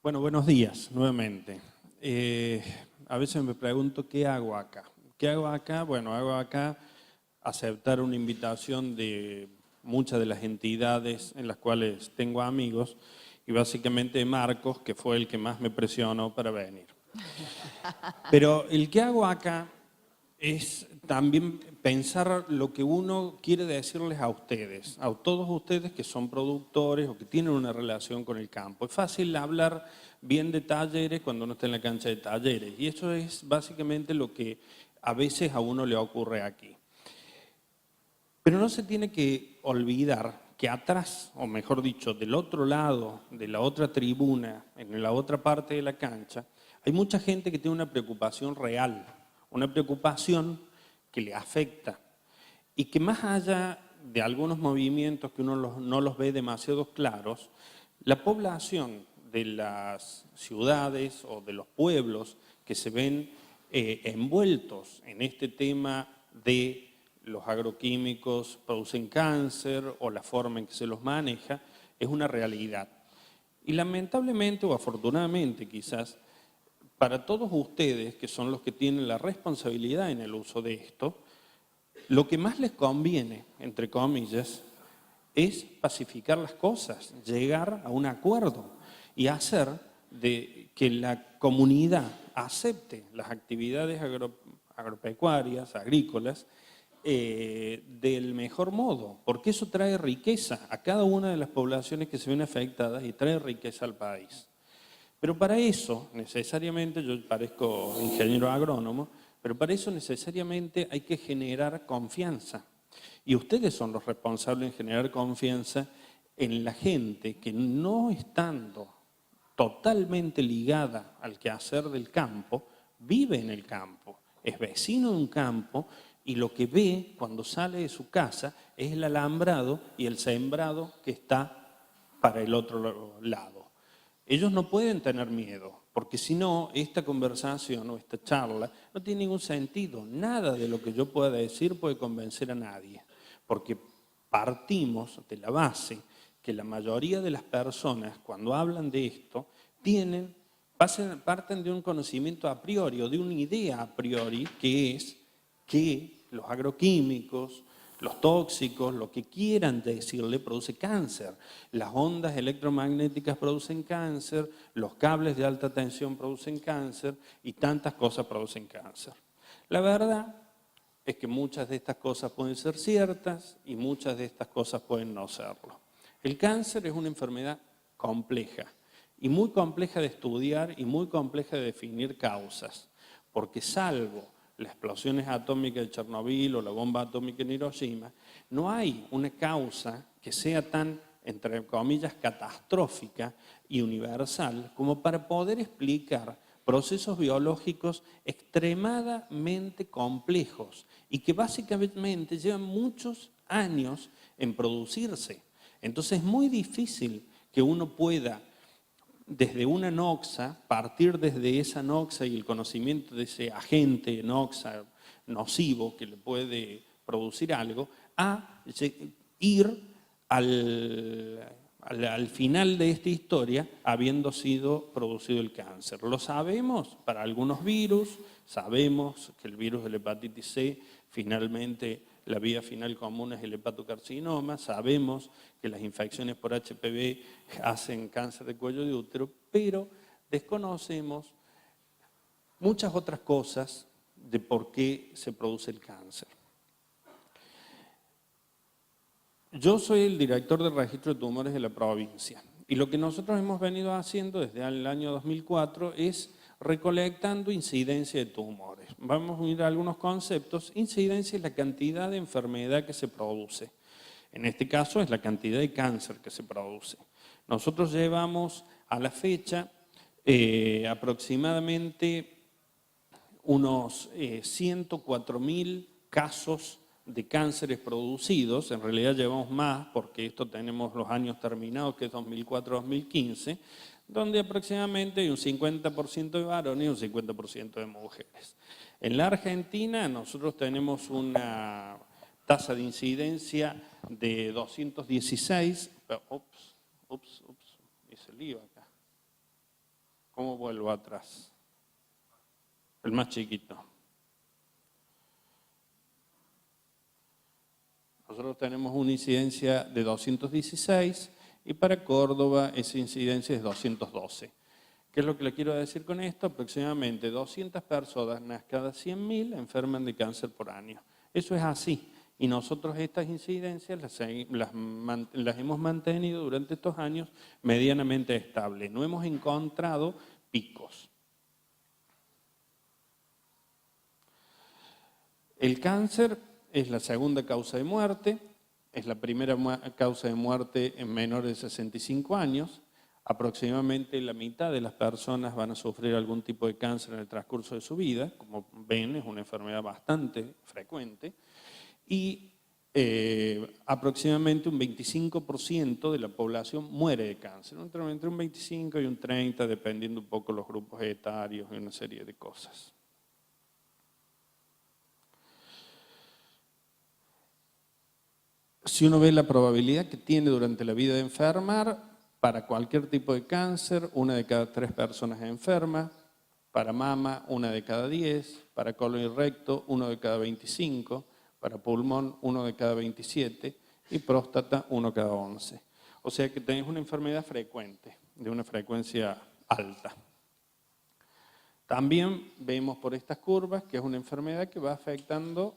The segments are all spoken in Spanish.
Bueno, buenos días nuevamente. A veces me pregunto, ¿qué hago acá? ¿Qué hago acá? Bueno, hago acá aceptar una invitación de muchas de las entidades en las cuales tengo amigos y básicamente Marcos, que fue el que más me presionó para venir. Pero el que hago acá es también pensar lo que uno quiere decirles a ustedes, a todos ustedes que son productores o que tienen una relación con el campo. Es fácil hablar bien de talleres cuando uno está en la cancha de talleres y eso es básicamente lo que a veces a uno le ocurre aquí. Pero no se tiene que olvidar que atrás, o mejor dicho, del otro lado, de la otra tribuna, en la otra parte de la cancha, hay mucha gente que tiene una preocupación real, una preocupación que le afecta y que más allá de algunos movimientos que uno no los ve demasiado claros, la población de las ciudades o de los pueblos que se ven envueltos en este tema de los agroquímicos producen cáncer o la forma en que se los maneja, es una realidad. Y lamentablemente o afortunadamente quizás, para todos ustedes que son los que tienen la responsabilidad en el uso de esto, lo que más les conviene, entre comillas, es pacificar las cosas, llegar a un acuerdo y hacer de que la comunidad acepte las actividades agropecuarias, agrícolas, del mejor modo, porque eso trae riqueza a cada una de las poblaciones que se ven afectadas y trae riqueza al país. Pero para eso, necesariamente, yo parezco ingeniero agrónomo, pero para eso necesariamente hay que generar confianza. Y ustedes son los responsables en generar confianza en la gente que no estando totalmente ligada al quehacer del campo, vive en el campo, es vecino de un campo y lo que ve cuando sale de su casa es el alambrado y el sembrado que está para el otro lado. Ellos no pueden tener miedo, porque si no, esta conversación o esta charla no tiene ningún sentido. Nada de lo que yo pueda decir puede convencer a nadie, porque partimos de la base que la mayoría de las personas, cuando hablan de esto, parten de un conocimiento a priori o de una idea a priori, que es que los agroquímicos, los tóxicos, lo que quieran decirle, produce cáncer. Las ondas electromagnéticas producen cáncer, los cables de alta tensión producen cáncer y tantas cosas producen cáncer. La verdad es que muchas de estas cosas pueden ser ciertas y muchas de estas cosas pueden no serlo. El cáncer es una enfermedad compleja y muy compleja de estudiar y muy compleja de definir causas, porque salvo las explosiones atómicas de Chernobyl o la bomba atómica en Hiroshima, no hay una causa que sea tan, entre comillas, catastrófica y universal como para poder explicar procesos biológicos extremadamente complejos y que básicamente llevan muchos años en producirse. Entonces es muy difícil que uno pueda desde una noxa, partir desde esa noxa y el conocimiento de ese agente noxa nocivo que le puede producir algo, a ir al final de esta historia habiendo sido producido el cáncer. Lo sabemos para algunos virus, sabemos que el virus de la hepatitis C finalmente la vía final común es el hepatocarcinoma, sabemos que las infecciones por HPV hacen cáncer de cuello de útero, pero desconocemos muchas otras cosas de por qué se produce el cáncer. Yo soy el director del registro de tumores de la provincia y lo que nosotros hemos venido haciendo desde el año 2004 es recolectando incidencia de tumores. Vamos a unir algunos conceptos. Incidencia es la cantidad de enfermedad que se produce. En este caso es la cantidad de cáncer que se produce. Nosotros llevamos a la fecha aproximadamente unos 104.000 casos de cánceres producidos, en realidad llevamos más porque esto tenemos los años terminados, que es 2004-2015, donde aproximadamente hay un 50% de varones y un 50% de mujeres. En la Argentina nosotros tenemos una tasa de incidencia de 216, hice lío acá. ¿Cómo vuelvo atrás? El más chiquito. Nosotros tenemos una incidencia de 216 y para Córdoba esa incidencia es 212. ¿Qué es lo que le quiero decir con esto? Aproximadamente 200 personas cada 100.000 enferman de cáncer por año. Eso es así. Y nosotros estas incidencias las hemos mantenido durante estos años medianamente estables. No hemos encontrado picos. El cáncer es la segunda causa de muerte, es la primera causa de muerte en menores de 65 años. Aproximadamente la mitad de las personas van a sufrir algún tipo de cáncer en el transcurso de su vida. Como ven, es una enfermedad bastante frecuente. Y aproximadamente un 25% de la población muere de cáncer. Entre un 25 y un 30, dependiendo un poco los grupos etarios y una serie de cosas. Si uno ve la probabilidad que tiene durante la vida de enfermar, para cualquier tipo de cáncer, 1 de cada 3 personas enferma, para mama, 1 de cada 10, para colon y recto, 1 de cada 25, para pulmón, 1 de cada 27 y próstata, 1 cada 11. O sea que tenés una enfermedad frecuente, de una frecuencia alta. También vemos por estas curvas que es una enfermedad que va afectando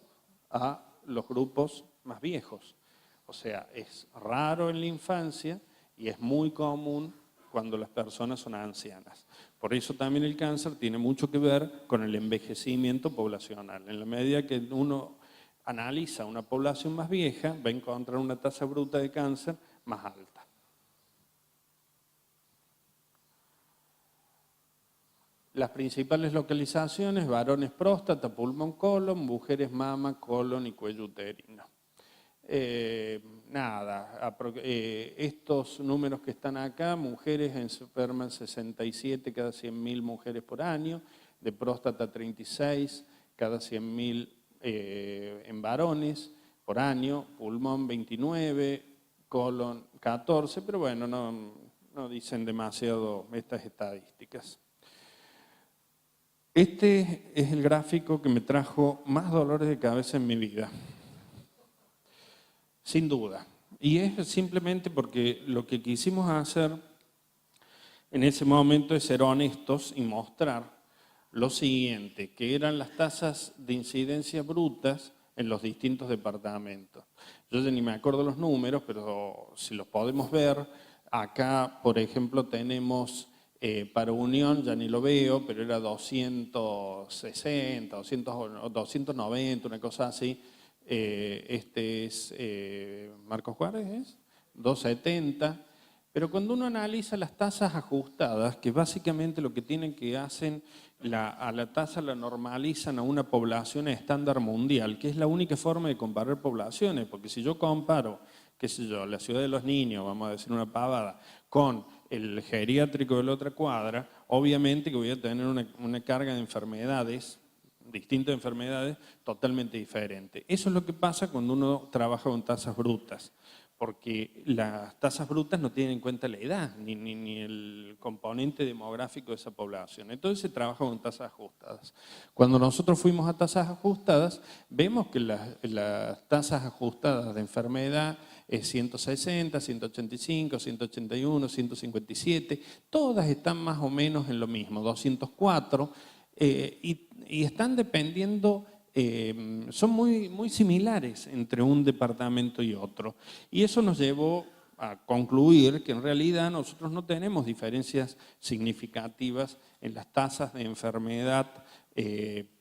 a los grupos más viejos. O sea, es raro en la infancia y es muy común cuando las personas son ancianas. Por eso también el cáncer tiene mucho que ver con el envejecimiento poblacional. En la medida que uno analiza una población más vieja, va a encontrar una tasa bruta de cáncer más alta. Las principales localizaciones: varones próstata, pulmón, colon; mujeres mama, colon y cuello uterino. Estos números que están acá: mujeres enferman 67 cada 100.000 mujeres por año, de próstata 36 cada 100.000 en varones por año, pulmón 29, colon 14, pero bueno, no dicen demasiado estas estadísticas. Este es el gráfico que me trajo más dolores de cabeza en mi vida. Sin duda. Y es simplemente porque lo que quisimos hacer en ese momento es ser honestos y mostrar lo siguiente, que eran las tasas de incidencia brutas en los distintos departamentos. Yo ya ni me acuerdo los números, pero si los podemos ver, acá, por ejemplo, tenemos para Unión, ya ni lo veo, pero era 260, 290, una cosa así. Este es Marcos Juárez, ¿es? 270. Pero cuando uno analiza las tasas ajustadas, que básicamente lo que tienen que hacen, a la tasa la normalizan a una población estándar mundial, que es la única forma de comparar poblaciones, porque si yo comparo, qué sé yo, la ciudad de los niños, vamos a decir una pavada, con el geriátrico de la otra cuadra, obviamente que voy a tener una carga de enfermedades, distintas enfermedades, totalmente diferente. Eso es lo que pasa cuando uno trabaja con tasas brutas, porque las tasas brutas no tienen en cuenta la edad, ni el componente demográfico de esa población. Entonces se trabaja con tasas ajustadas. Cuando nosotros fuimos a tasas ajustadas, vemos que las tasas ajustadas de enfermedad es 160, 185, 181, 157, todas están más o menos en lo mismo, 204, y están dependiendo, son muy similares entre un departamento y otro. Y eso nos llevó a concluir que en realidad nosotros no tenemos diferencias significativas en las tasas de enfermedad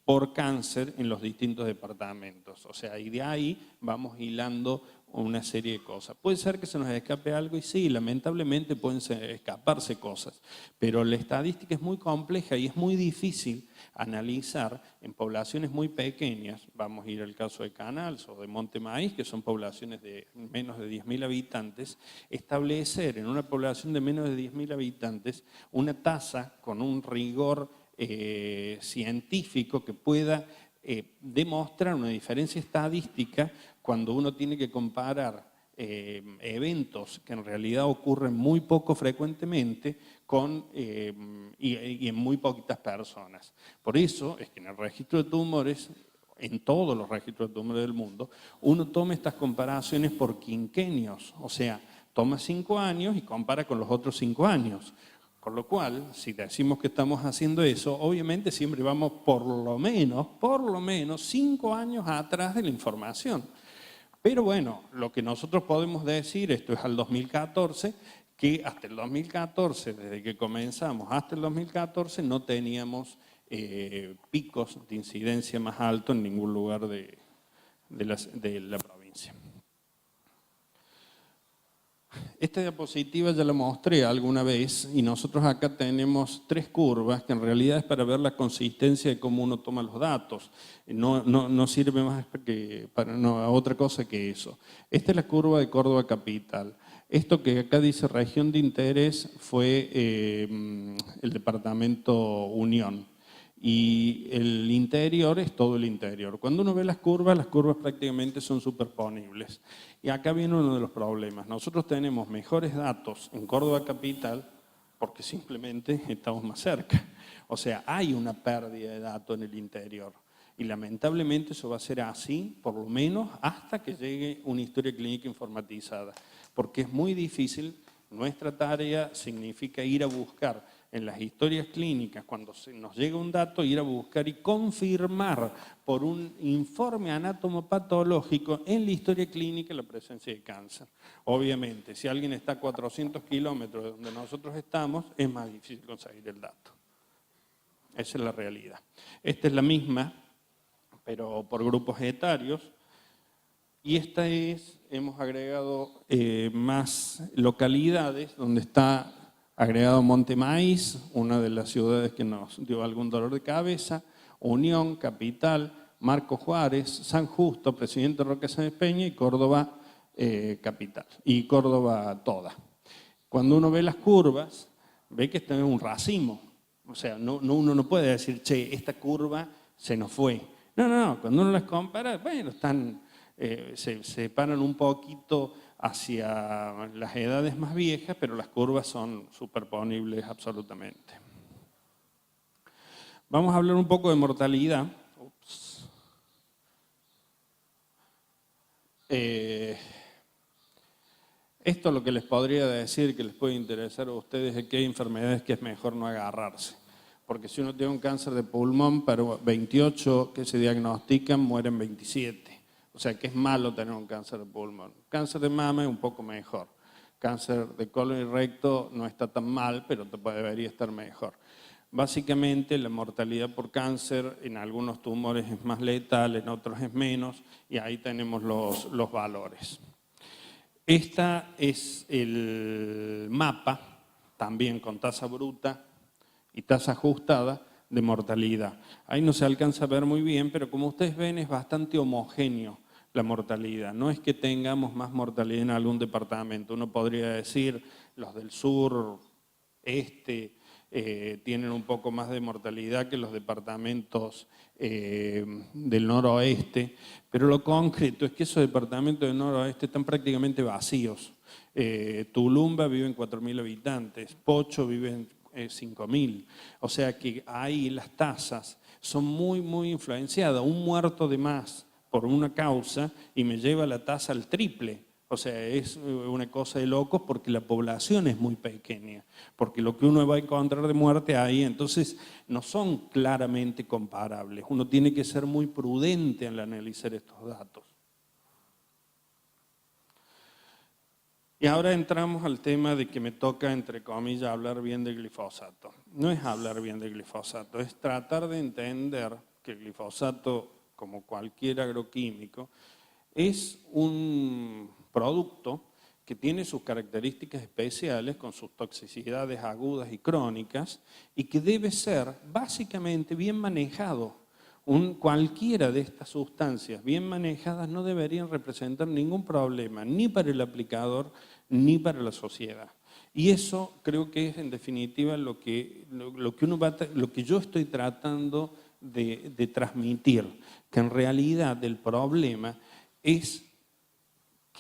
por cáncer en los distintos departamentos. O sea, y de ahí vamos hilando una serie de cosas. Puede ser que se nos escape algo y sí, lamentablemente pueden escaparse cosas, pero la estadística es muy compleja y es muy difícil analizar en poblaciones muy pequeñas. Vamos a ir al caso de Canals o de Monte Maíz, que son poblaciones de menos de 10.000 habitantes, establecer en una población de menos de 10.000 habitantes una tasa con un rigor científico que pueda demostrar una diferencia estadística cuando uno tiene que comparar eventos que en realidad ocurren muy poco frecuentemente y en muy poquitas personas. Por eso es que en el registro de tumores, en todos los registros de tumores del mundo, uno toma estas comparaciones por quinquenios, o sea, toma 5 años y compara con los otros 5 años. Con lo cual, si decimos que estamos haciendo eso, obviamente siempre vamos por lo menos 5 años atrás de la información. Pero bueno, lo que nosotros podemos decir, esto es al 2014, que hasta el 2014, desde que comenzamos hasta el 2014, no teníamos picos de incidencia más altos en ningún lugar de la provincia. Esta diapositiva ya la mostré alguna vez y nosotros acá tenemos 3 curvas que en realidad es para ver la consistencia de cómo uno toma los datos. No sirve más para otra cosa que eso. Esta es la curva de Córdoba Capital. Esto que acá dice región de interés fue el departamento Unión. Y el interior es todo el interior. Cuando uno ve las curvas prácticamente son superponibles. Y acá viene uno de los problemas. Nosotros tenemos mejores datos en Córdoba Capital porque simplemente estamos más cerca. O sea, hay una pérdida de datos en el interior. Y lamentablemente eso va a ser así, por lo menos, hasta que llegue una historia clínica informatizada. Porque es muy difícil, nuestra tarea significa ir a buscar en las historias clínicas, cuando nos llega un dato, ir a buscar y confirmar por un informe anatomopatológico en la historia clínica la presencia de cáncer. Obviamente, si alguien está a 400 kilómetros de donde nosotros estamos, es más difícil conseguir el dato. Esa es la realidad. Esta es la misma, pero por grupos etarios. Y esta hemos agregado más localidades donde está agregado Monte Maíz, una de las ciudades que nos dio algún dolor de cabeza, Unión, Capital, Marco Juárez, San Justo, Presidente Roque Sáenz Peña y Córdoba Capital, y Córdoba toda. Cuando uno ve las curvas, ve que está en un racimo. O sea, uno no puede decir, che, esta curva se nos fue. No, cuando uno las compara, bueno, se separan un poquito hacia las edades más viejas, pero las curvas son superponibles absolutamente. Vamos a hablar un poco de mortalidad. Esto lo que les podría decir, que les puede interesar a ustedes, es que hay enfermedades que es mejor no agarrarse. Porque si uno tiene un cáncer de pulmón, pero 28 que se diagnostican, mueren 27. O sea que es malo tener un cáncer de pulmón. Cáncer de mama es un poco mejor. Cáncer de colon y recto no está tan mal, pero debería estar mejor. Básicamente la mortalidad por cáncer en algunos tumores es más letal, en otros es menos, y ahí tenemos los valores. Este es el mapa, también con tasa bruta y tasa ajustada de mortalidad. Ahí no se alcanza a ver muy bien, pero como ustedes ven es bastante homogéneo la mortalidad. No es que tengamos más mortalidad en algún departamento. Uno podría decir, los del sur, tienen un poco más de mortalidad que los departamentos del noroeste, pero lo concreto es que esos departamentos del noroeste están prácticamente vacíos. Tulumba viven 4.000 habitantes, Pocho viven 5.000. O sea que ahí las tasas son muy, muy influenciadas. Un muerto de más por una causa y me lleva la tasa al triple. O sea, es una cosa de locos porque la población es muy pequeña. Porque lo que uno va a encontrar de muerte ahí, entonces no son claramente comparables. Uno tiene que ser muy prudente al analizar estos datos. Y ahora entramos al tema de que me toca, entre comillas, hablar bien de glifosato. No es hablar bien de glifosato, es tratar de entender que el glifosato, como cualquier agroquímico, es un producto que tiene sus características especiales con sus toxicidades agudas y crónicas y que debe ser básicamente bien manejado. Cualquiera de estas sustancias bien manejadas no deberían representar ningún problema ni para el aplicador ni para la sociedad. Y eso creo que es en definitiva lo que yo estoy tratando de transmitir, que en realidad el problema es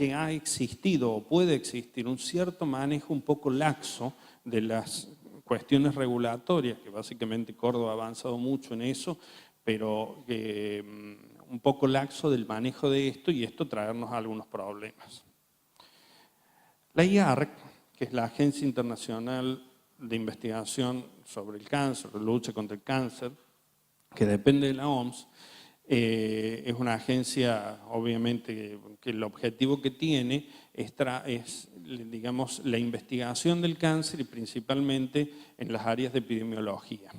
que ha existido o puede existir un cierto manejo un poco laxo de las cuestiones regulatorias, que básicamente Córdoba ha avanzado mucho en eso, pero un poco laxo del manejo de esto y esto traernos algunos problemas. La IARC, que es la Agencia Internacional de Investigación sobre el Cáncer, de lucha contra el cáncer, que depende de la OMS, es una agencia, obviamente, que el objetivo que tiene es, digamos, la investigación del cáncer y principalmente en las áreas de epidemiología.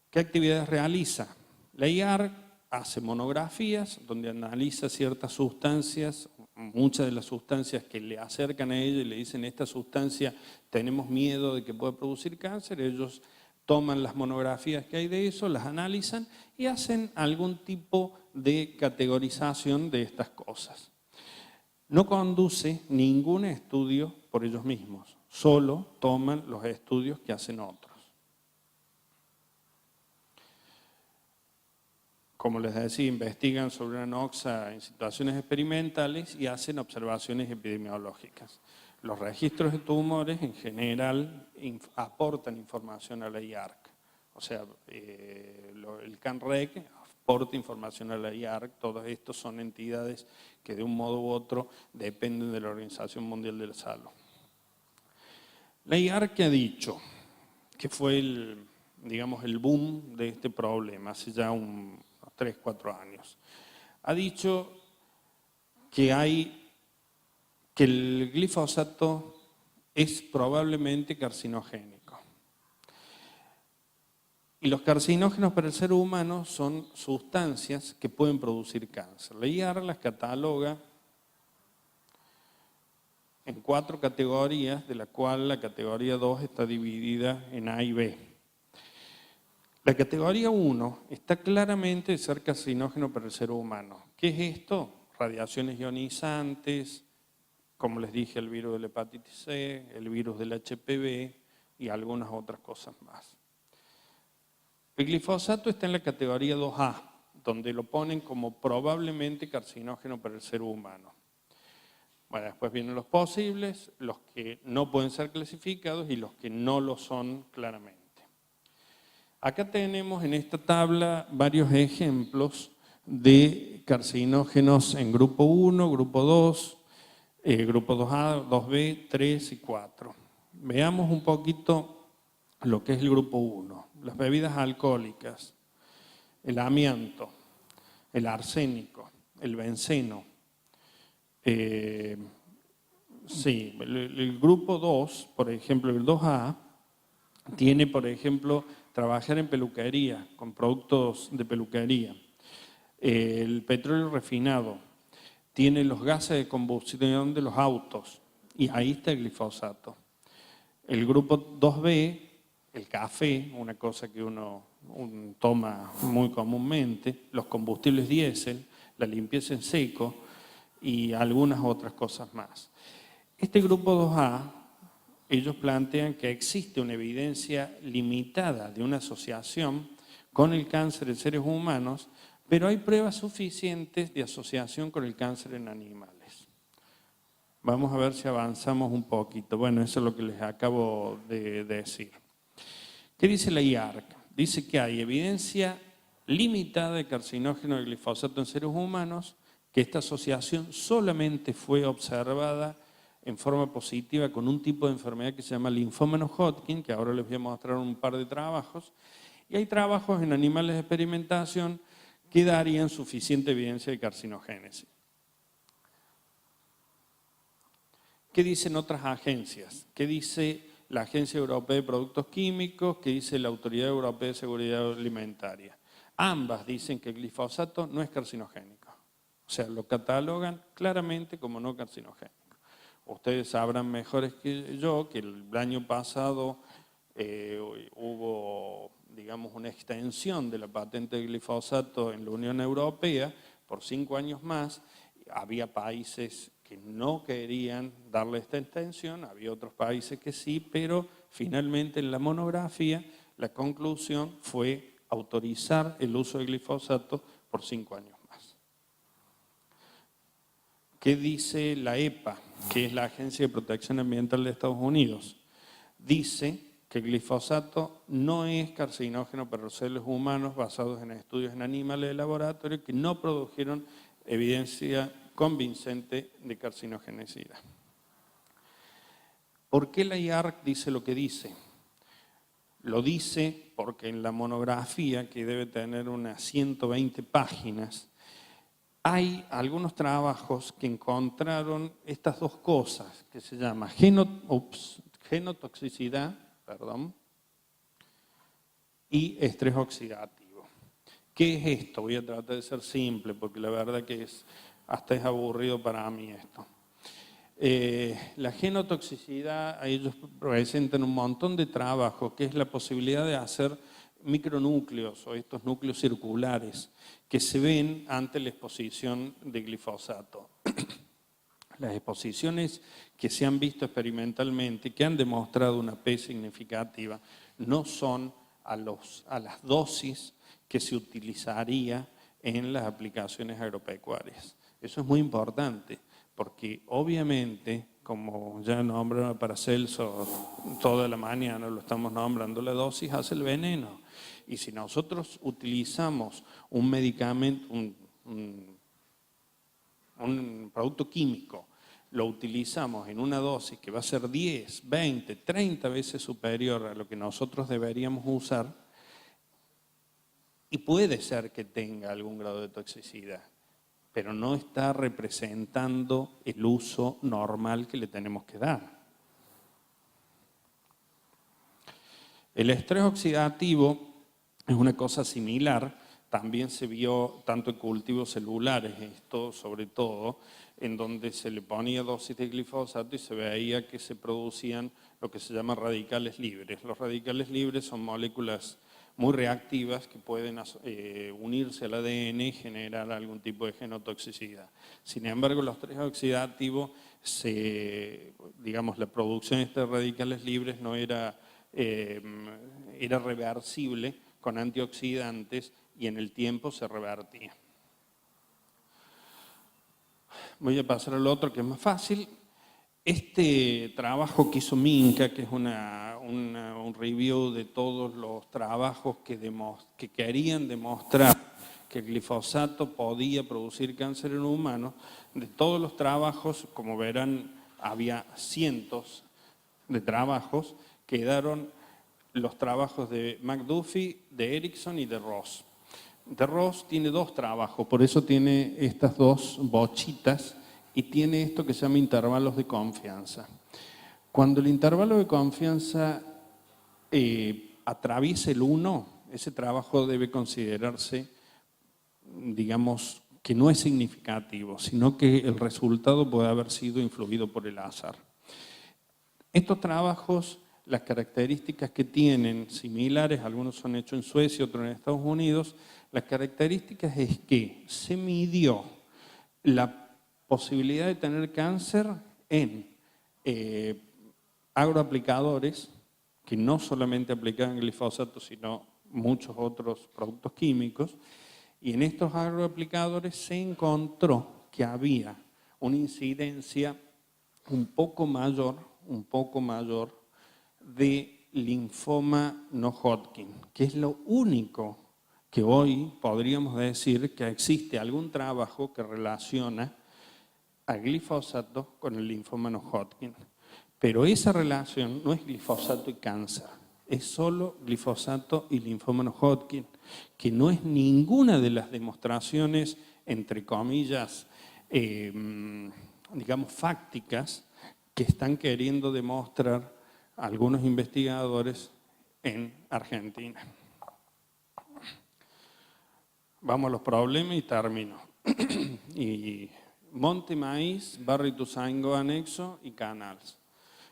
¿Qué actividades realiza? La IARC hace monografías donde analiza ciertas sustancias, muchas de las sustancias que le acercan a ella y le dicen esta sustancia tenemos miedo de que pueda producir cáncer, ellos toman las monografías que hay de eso, las analizan y hacen algún tipo de categorización de estas cosas. No conduce ningún estudio por ellos mismos, solo toman los estudios que hacen otros. Como les decía, investigan sobre una noxa en situaciones experimentales y hacen observaciones epidemiológicas. Los registros de tumores en general aportan información a la IARC. O sea, el CANREC aporta información a la IARC. Todos estos son entidades que de un modo u otro dependen de la Organización Mundial de la Salud. La IARC ha dicho que fue el boom de este problema hace ya 3, 4 años. Ha dicho que el glifosato es probablemente carcinogénico. Y los carcinógenos para el ser humano son sustancias que pueden producir cáncer. La IARC las cataloga en 4 categorías, de la cual la categoría 2 está dividida en A y B. La categoría 1 está claramente de ser carcinógeno para el ser humano. ¿Qué es esto? Radiaciones ionizantes, como les dije, el virus de la hepatitis C, el virus del HPV y algunas otras cosas más. El glifosato está en la categoría 2A, donde lo ponen como probablemente carcinógeno para el ser humano. Bueno, después vienen los posibles, los que no pueden ser clasificados y los que no lo son claramente. Acá tenemos en esta tabla varios ejemplos de carcinógenos en grupo 1, grupo 2, grupo 2A, 2B, 3 y 4. Veamos un poquito lo que es el grupo 1. Las bebidas alcohólicas, el amianto, el arsénico, el benceno. El grupo 2, por ejemplo, el 2A, tiene, por ejemplo, trabajar en peluquería, con productos de peluquería. El petróleo refinado tiene los gases de combustión de los autos y ahí está el glifosato. El grupo 2B, el café, una cosa que uno toma muy comúnmente, los combustibles diésel, la limpieza en seco y algunas otras cosas más. Este grupo 2A, ellos plantean que existe una evidencia limitada de una asociación con el cáncer en seres humanos, pero hay pruebas suficientes de asociación con el cáncer en animales. Vamos a ver si avanzamos un poquito. Bueno, eso es lo que les acabo de decir. ¿Qué dice la IARC? Dice que hay evidencia limitada de carcinógeno de glifosato en seres humanos, que esta asociación solamente fue observada en forma positiva con un tipo de enfermedad que se llama linfoma no Hodgkin, que ahora les voy a mostrar un par de trabajos, y hay trabajos en animales de experimentación que darían suficiente evidencia de carcinogénesis. ¿Qué dicen otras agencias? ¿Qué dice la Agencia Europea de Productos Químicos? ¿Qué dice la Autoridad Europea de Seguridad Alimentaria? Ambas dicen que el glifosato no es carcinogénico. O sea, lo catalogan claramente como no carcinogénico. Ustedes sabrán mejores que yo que el año pasado hubo, digamos, una extensión de la patente de glifosato en la Unión Europea por 5 años más. Había países que no querían darle esta extensión, había otros países que sí, pero finalmente en la monografía la conclusión fue autorizar el uso de glifosato por 5 años más. ¿Qué dice la EPA, que es la Agencia de Protección Ambiental de Estados Unidos? Dice que el glifosato no es carcinógeno para los seres humanos basados en estudios en animales de laboratorio que no produjeron evidencia convincente de carcinogenicidad. ¿Por qué la IARC dice lo que dice? Lo dice porque en la monografía, que debe tener unas 120 páginas, hay algunos trabajos que encontraron estas dos cosas, que se llama genotoxicidad, y estrés oxidativo. ¿Qué es esto? Voy a tratar de ser simple, porque la verdad que hasta es aburrido para mí esto. La genotoxicidad, ellos presentan un montón de trabajo, que es la posibilidad de hacer micronúcleos o estos núcleos circulares que se ven ante la exposición de glifosato. Las exposiciones que se han visto experimentalmente, que han demostrado una P significativa, no son a las dosis que se utilizaría en las aplicaciones agropecuarias. Eso es muy importante, porque obviamente, como ya nombraron a Paracelso toda la mañana, lo estamos nombrando, la dosis hace el veneno. Y si nosotros utilizamos un medicamento, un producto químico, lo utilizamos en una dosis que va a ser 10, 20, 30 veces superior a lo que nosotros deberíamos usar, y puede ser que tenga algún grado de toxicidad, pero no está representando el uso normal que le tenemos que dar. El estrés oxidativo es una cosa similar, también se vio tanto en cultivos celulares, esto sobre todo, en donde se le ponía dosis de glifosato y se veía que se producían lo que se llama radicales libres. Los radicales libres son moléculas muy reactivas que pueden unirse al ADN y generar algún tipo de genotoxicidad. Sin embargo, los estrés oxidativo, digamos, la producción de estos radicales libres no era reversible con antioxidantes y en el tiempo se revertía. Voy a pasar al otro que es más fácil. Este trabajo que hizo Minca, que es un review de todos los trabajos que querían demostrar que el glifosato podía producir cáncer en humanos, de todos los trabajos, como verán, había cientos de trabajos, quedaron los trabajos de McDuffie, de Erickson y de Ross. De Ross tiene dos trabajos, por eso tiene estas dos bochitas y tiene esto que se llama intervalos de confianza. Cuando el intervalo de confianza atraviesa el 1, ese trabajo debe considerarse, digamos, que no es significativo, sino que el resultado puede haber sido influido por el azar. Estos trabajos, las características que tienen similares, algunos son hechos en Suecia, otros en Estados Unidos, las características es que se midió la posibilidad de tener cáncer en agroaplicadores que no solamente aplicaban glifosato, sino muchos otros productos químicos, y en estos agroaplicadores se encontró que había una incidencia un poco mayor de linfoma no Hodgkin, que es lo único que hoy podríamos decir que existe algún trabajo que relaciona a glifosato con el linfoma no Hodgkin. Pero esa relación no es glifosato y cáncer, es solo glifosato y linfoma no Hodgkin, que no es ninguna de las demostraciones, entre comillas, digamos, fácticas, que están queriendo demostrar algunos investigadores en Argentina. Vamos a los problemas y termino. Monte Maíz, Barrio Ituzaingó anexo y Canals.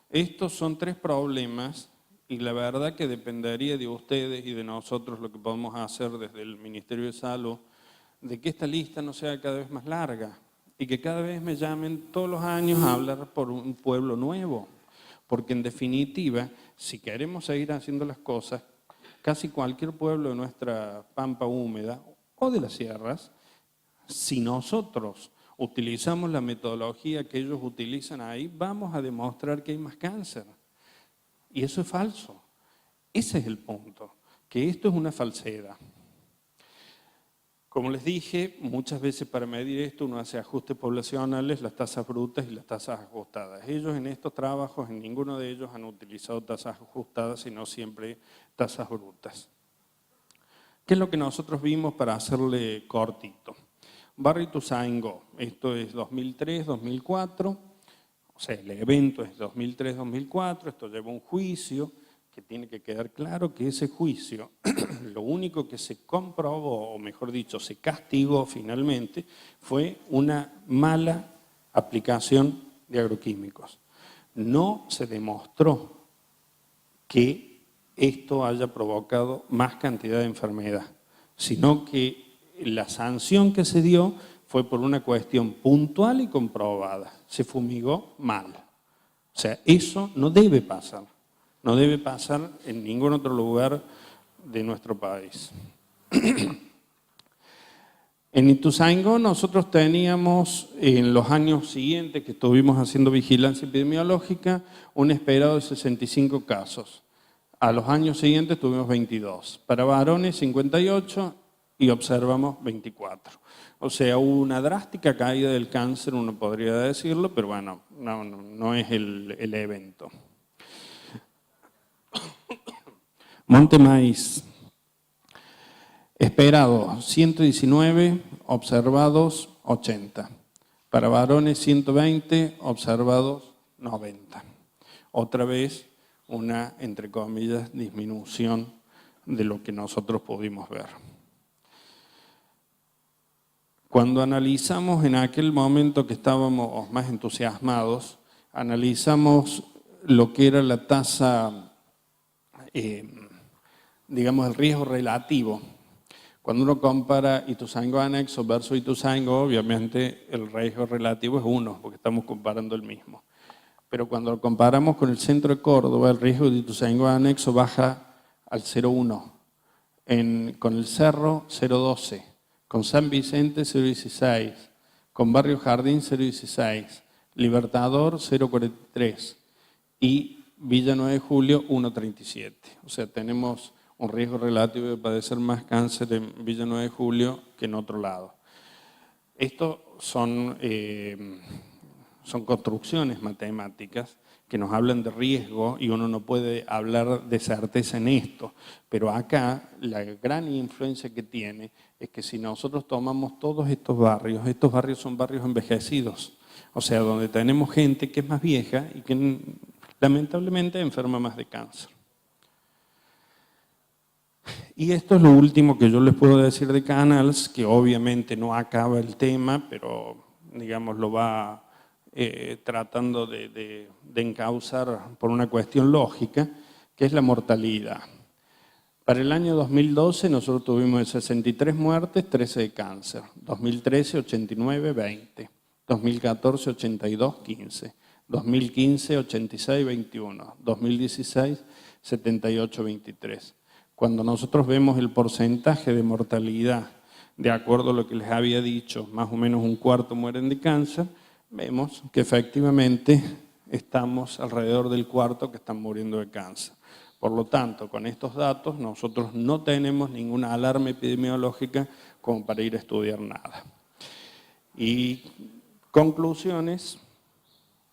Estos son tres problemas y la verdad que dependería de ustedes y de nosotros lo que podemos hacer desde el Ministerio de Salud, de que esta lista no sea cada vez más larga y que cada vez me llamen todos los años a hablar por un pueblo nuevo. Porque en definitiva, si queremos seguir haciendo las cosas, casi cualquier pueblo de nuestra pampa húmeda o de las sierras, si nosotros utilizamos la metodología que ellos utilizan ahí, vamos a demostrar que hay más cáncer. Y eso es falso. Ese es el punto, que esto es una falsedad. Como les dije, muchas veces para medir esto uno hace ajustes poblacionales, las tasas brutas y las tasas ajustadas. Ellos en estos trabajos, en ninguno de ellos han utilizado tasas ajustadas, sino siempre tasas brutas. ¿Qué es lo que nosotros vimos para hacerle cortito? Barrio Ituzaingó, esto es 2003-2004, o sea, el evento es 2003-2004, esto lleva un juicio, que tiene que quedar claro que ese juicio, lo único que se comprobó, o mejor dicho, se castigó finalmente, fue una mala aplicación de agroquímicos. No se demostró que esto haya provocado más cantidad de enfermedad, sino que la sanción que se dio fue por una cuestión puntual y comprobada. Se fumigó mal. O sea, eso no debe pasar. No debe pasar en ningún otro lugar de nuestro país. En Ituzaingó nosotros teníamos, en los años siguientes que estuvimos haciendo vigilancia epidemiológica, un esperado de 65 casos. A los años siguientes tuvimos 22. Para varones 58 y observamos 24. O sea, hubo una drástica caída del cáncer, uno podría decirlo, pero bueno, no es el evento. Monte Maíz, esperado 119, observados 80. Para varones 120, observados 90. Otra vez una, entre comillas, disminución de lo que nosotros pudimos ver. Cuando analizamos en aquel momento que estábamos más entusiasmados, analizamos lo que era la tasa digamos, el riesgo relativo. Cuando uno compara Ituzaingó anexo versus Ituzaingó, obviamente el riesgo relativo es 1, porque estamos comparando el mismo. Pero cuando lo comparamos con el centro de Córdoba, el riesgo de Ituzaingó anexo baja al 0,1. Con el Cerro, 0,12. Con San Vicente, 0,16. Con Barrio Jardín, 0,16. Libertador, 0,43. Y Villa 9 de Julio, 1,37. O sea, tenemos un riesgo relativo de padecer más cáncer en Villa 9 de Julio que en otro lado. Estos son construcciones matemáticas que nos hablan de riesgo y uno no puede hablar de certeza en esto. Pero acá la gran influencia que tiene es que si nosotros tomamos todos estos barrios son barrios envejecidos. O sea, donde tenemos gente que es más vieja y que lamentablemente enferma más de cáncer. Y esto es lo último que yo les puedo decir de Canals, que obviamente no acaba el tema, pero digamos lo va tratando de encauzar por una cuestión lógica, que es la mortalidad. Para el año 2012 nosotros tuvimos 63 muertes, 13 de cáncer. 2013, 89, 20. 2014, 82, 15. 2015, 86, 21. 2016, 78, 23. Cuando nosotros vemos el porcentaje de mortalidad, de acuerdo a lo que les había dicho, más o menos un cuarto mueren de cáncer, vemos que efectivamente estamos alrededor del cuarto que están muriendo de cáncer. Por lo tanto, con estos datos nosotros no tenemos ninguna alarma epidemiológica como para ir a estudiar nada. Y conclusiones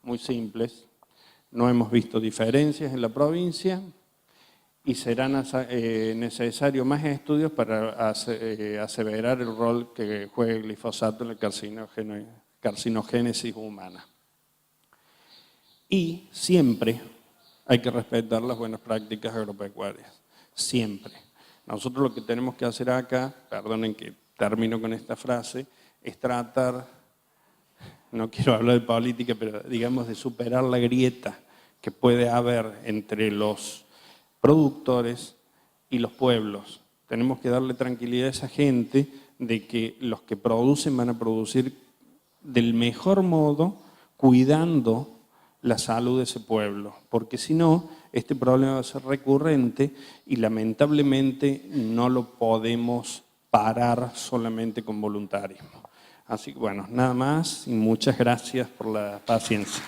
muy simples. No hemos visto diferencias en la provincia y será necesario más estudios para aseverar el rol que juega el glifosato en la carcinogénesis humana. Y siempre hay que respetar las buenas prácticas agropecuarias. Siempre. Nosotros lo que tenemos que hacer acá, perdonen que termino con esta frase, es tratar, no quiero hablar de política, pero digamos de superar la grieta que puede haber entre los productores y los pueblos. Tenemos que darle tranquilidad a esa gente de que los que producen van a producir del mejor modo, cuidando la salud de ese pueblo, porque si no, este problema va a ser recurrente y lamentablemente no lo podemos parar solamente con voluntarismo. Así que bueno, nada más y muchas gracias por la paciencia.